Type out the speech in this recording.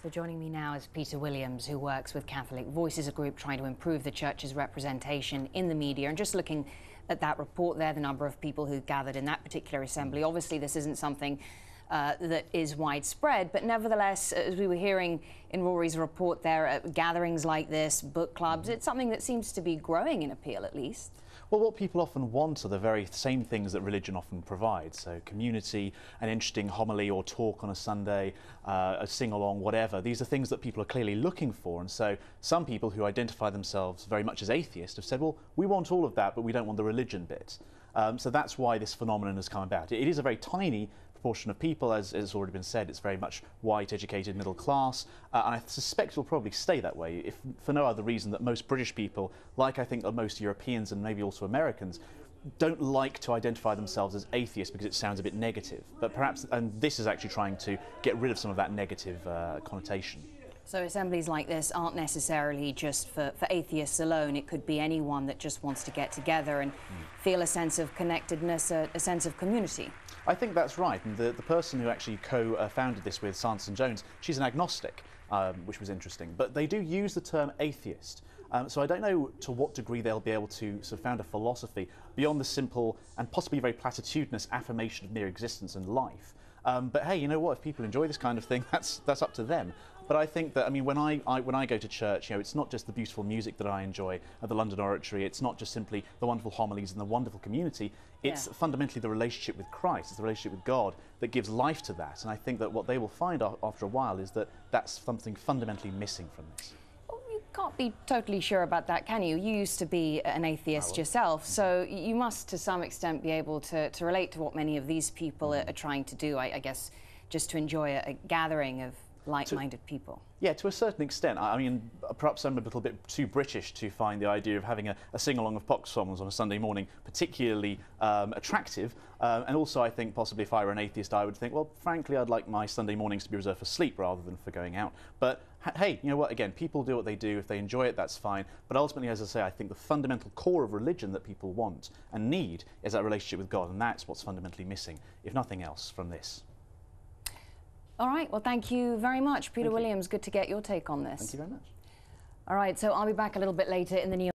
So joining me now is Peter Williams, who works with Catholic Voices, a group trying to improve the Church's representation in the media. And just looking at that report there, the number of people who gathered in that particular assembly, obviously this isn't something that is widespread, but nevertheless, as we were hearing in Rory's report there, gatherings like this, book clubs, it's something that seems to be growing in appeal at least. Well, what people often want are the very same things that religion often provides. So community, an interesting homily or talk on a Sunday, a sing-along, whatever. These are things that people are clearly looking for. And so some people who identify themselves very much as atheists have said, well, we want all of that, but we don't want the religion bit. So that's why this phenomenon has come about. It is a very tiny proportion of people, as has already been said. It's very much white, educated, middle class, and I suspect it will probably stay that way, if for no other reason that most British people, like I think most Europeans and maybe also Americans, don't like to identify themselves as atheists because it sounds a bit negative. But perhaps, and this is actually trying to get rid of some of that negative connotation. So assemblies like this aren't necessarily just for atheists alone. It could be anyone that just wants to get together and feel a sense of connectedness, a sense of community. I think that's right. And the person who actually co-founded this with Sanderson Jones, she's an agnostic, which was interesting. But they do use the term atheist. So I don't know to what degree they'll be able to sort of found a philosophy beyond the simple and possibly very platitudinous affirmation of mere existence and life. But hey, you know what? If people enjoy this kind of thing, that's up to them. But I think that, I mean, when I go to church, you know, it's not just the beautiful music that I enjoy at the London Oratory. It's not just simply the wonderful homilies and the wonderful community. It's fundamentally the relationship with Christ. It's the relationship with God that gives life to that. And I think that what they will find after a while is that that's something fundamentally missing from this. Well, you can't be totally sure about that, can you? You used to be an atheist yourself, so you must to some extent be able to relate to what many of these people are trying to do, I guess, just to enjoy a gathering of like-minded people. Yeah, to a certain extent. I mean, perhaps I'm a little bit too British to find the idea of having a sing-along of pop songs on a Sunday morning particularly attractive. And also, I think possibly if I were an atheist, I would think, well, frankly, I'd like my Sunday mornings to be reserved for sleep rather than for going out. But hey, you know what? Again, people do what they do. If they enjoy it, that's fine. But ultimately, as I say, I think the fundamental core of religion that people want and need is that relationship with God, and that's what's fundamentally missing, if nothing else, from this. All right, well, thank you very much, Peter Williams. Good to get your take on this. Thank you very much. All right, so I'll be back a little bit later in the news.